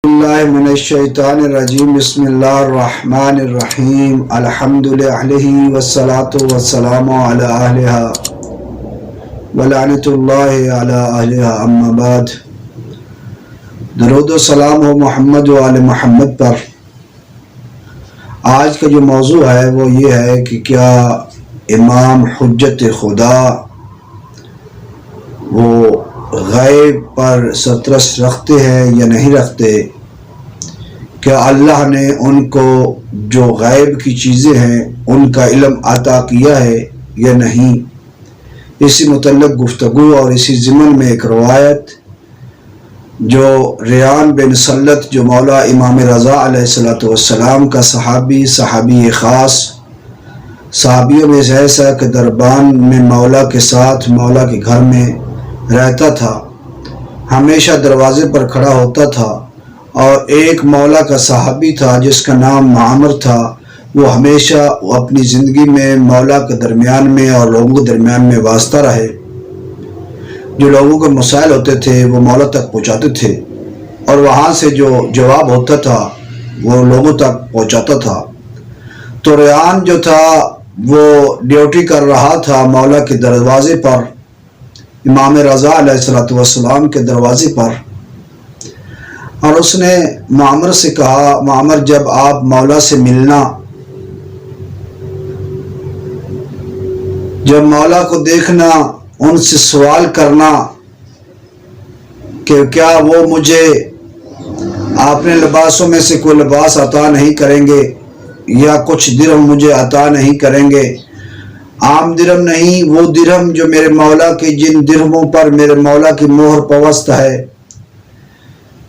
اللہ من الشیطان الرجیم بسم اللہ الرحمن الرحیم الحمدللہ والصلاة والسلام علی اہلہا ولعنت اللہ علی اہلہا اما بعد۔ درود و سلام ہو محمد و آل محمد پر۔ آج کا جو موضوع ہے وہ یہ ہے کہ کیا امام حجت خدا وہ غیب پر سترس رکھتے ہیں یا نہیں رکھتے؟ کیا اللہ نے ان کو جو غیب کی چیزیں ہیں ان کا علم عطا کیا ہے یا نہیں؟ اسی متعلق گفتگو اور اسی ضمن میں ایک روایت جو ریان بن سلت جو مولا امام رضا علیہ السلام کا صحابی خاص صحابیوں میں سے ایسا کہ دربان میں مولا کے ساتھ مولا کے گھر میں رہتا تھا، ہمیشہ دروازے پر کھڑا ہوتا تھا، اور ایک مولا کا صحابی تھا جس کا نام معمر تھا۔ وہ ہمیشہ اپنی زندگی میں مولا کے درمیان میں اور لوگوں کے درمیان میں واسطہ رہے، جو لوگوں کے مسائل ہوتے تھے وہ مولا تک پہنچاتے تھے، اور وہاں سے جو جواب ہوتا تھا وہ لوگوں تک پہنچاتا تھا۔ تو ریان جو تھا وہ ڈیوٹی کر رہا تھا مولا کے دروازے پر، امام رضا علیہ السلام کے دروازے پر، اور اس نے معمر سے کہا، معمر جب آپ مولا سے ملنا، جب مولا کو دیکھنا، ان سے سوال کرنا کہ کیا وہ مجھے اپنے لباسوں میں سے کوئی لباس عطا نہیں کریں گے یا کچھ درہم مجھے عطا نہیں کریں گے، عام درہم نہیں، وہ درہم جو میرے مولا کے جن درہموں پر میرے مولا کی مہر پوست ہے،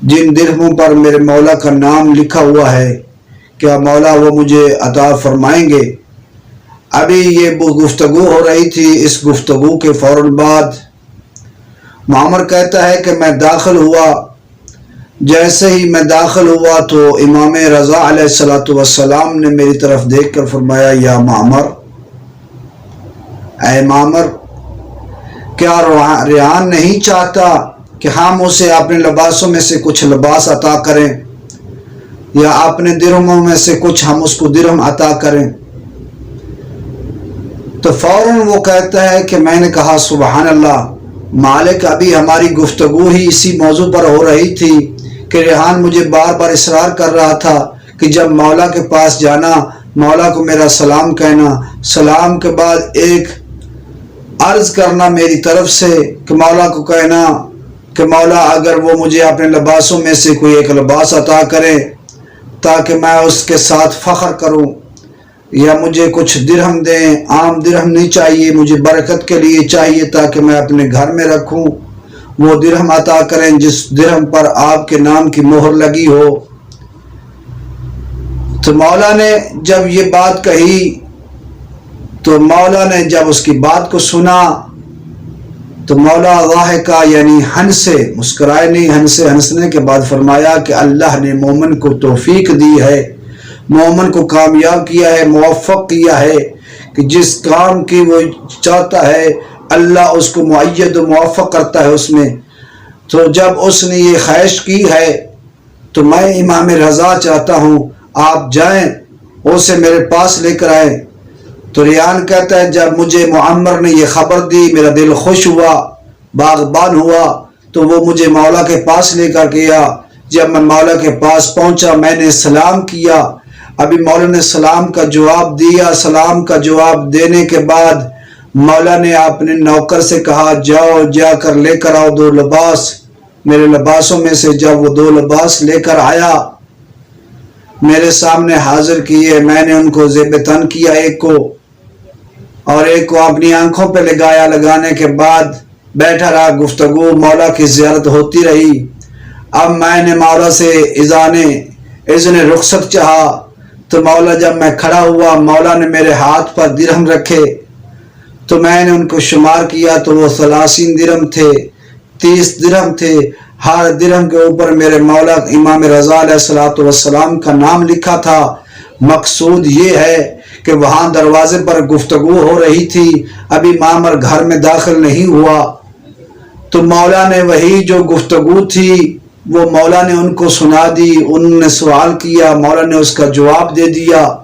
جن درہموں پر میرے مولا کا نام لکھا ہوا ہے، کیا مولا وہ مجھے عطا فرمائیں گے؟ ابھی یہ گفتگو ہو رہی تھی۔ اس گفتگو کے فوراً بعد معمر کہتا ہے کہ میں داخل ہوا، جیسے ہی میں داخل ہوا تو امام رضا علیہ السلام نے میری طرف دیکھ کر فرمایا، یا معمر، اے معمر، کیا ریان نہیں چاہتا کہ ہم اسے اپنے لباسوں میں سے کچھ لباس عطا کریں یا اپنے درہموں میں سے کچھ ہم اس کو درہم عطا کریں؟ تو فوراً وہ کہتا ہے کہ میں نے کہا، سبحان اللہ مالک، ابھی ہماری گفتگو ہی اسی موضوع پر ہو رہی تھی کہ ریحان مجھے بار بار اصرار کر رہا تھا کہ جب مولا کے پاس جانا، مولا کو میرا سلام کہنا، سلام کے بعد ایک عرض کرنا میری طرف سے کہ مولا کو کہنا کہ مولا اگر وہ مجھے اپنے لباسوں میں سے کوئی ایک لباس عطا کرے تاکہ میں اس کے ساتھ فخر کروں، یا مجھے کچھ درہم دیں، عام درہم نہیں چاہیے، مجھے برکت کے لیے چاہیے تاکہ میں اپنے گھر میں رکھوں، وہ درہم عطا کریں جس درہم پر آپ کے نام کی مہر لگی ہو۔ تو مولا نے جب یہ بات کہی تو مولا نے جب اس کی بات کو سنا تو مولا ضاحکہ یعنی ہنسے، مسکرائے نہیں، ہنسنے کے بعد فرمایا کہ اللہ نے مومن کو توفیق دی ہے، مومن کو کامیاب کیا ہے، موفق کیا ہے کہ جس کام کی وہ چاہتا ہے اللہ اس کو مؤید و موفق کرتا ہے اس میں۔ تو جب اس نے یہ خواہش کی ہے تو میں امام رضا چاہتا ہوں آپ جائیں اسے میرے پاس لے کر آئیں۔ تو ریان کہتا ہے جب مجھے معمر نے یہ خبر دی میرا دل خوش ہوا، باغبان ہوا، تو وہ مجھے مولا کے پاس لے کر گیا۔ جب میں مولا کے پاس پہنچا میں نے سلام کیا، ابھی مولا نے سلام کا جواب دیا، سلام کا جواب دینے کے بعد مولا نے اپنے نوکر سے کہا، جاؤ جا کر لے کر آؤ 2 لباس میرے لباسوں میں سے۔ جب وہ 2 لباس لے کر آیا میرے سامنے حاضر کیے، میں نے ان کو زیب تن کیا، ایک کو اور ایک کو اپنی آنکھوں پہ لگایا، لگانے کے بعد بیٹھا رہا، گفتگو مولا کی زیارت ہوتی رہی۔ اب میں نے مولا سے اذن رخصت چاہا تو مولا جب میں کھڑا ہوا مولا نے میرے ہاتھ پر درہم رکھے تو میں نے ان کو شمار کیا تو وہ 30 درہم تھے، 30 درہم تھے، ہر درہم کے اوپر میرے مولا امام رضا علیہ السلام کا نام لکھا تھا۔ مقصود یہ ہے کہ وہاں دروازے پر گفتگو ہو رہی تھی، ابھی معمر گھر میں داخل نہیں ہوا، تو مولا نے وہی جو گفتگو تھی وہ مولا نے ان کو سنا دی، انہوں نے سوال کیا، مولا نے اس کا جواب دے دیا۔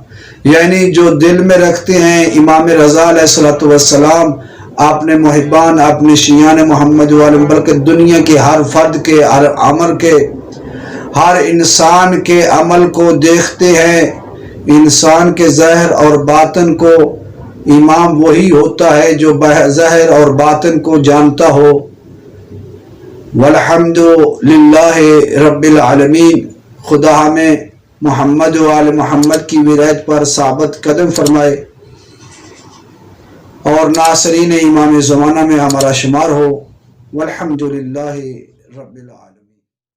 یعنی جو دل میں رکھتے ہیں امام رضا علیہ الصلوۃ والسلام اپنے محبان، اپنے شیعان محمد والے، بلکہ دنیا کے ہر فرد کے، ہر عمر کے، ہر انسان کے عمل کو دیکھتے ہیں، انسان کے ظاہر اور باطن کو امام وہی ہوتا ہے جو ظاہر اور باطن کو جانتا ہو۔ والحمد للہ رب العالمین۔ خدا ہمیں محمد و آل محمد کی ولایت پر ثابت قدم فرمائے اور ناصرین امام زمانہ میں ہمارا شمار ہو۔ والحمد للہ رب العالمین۔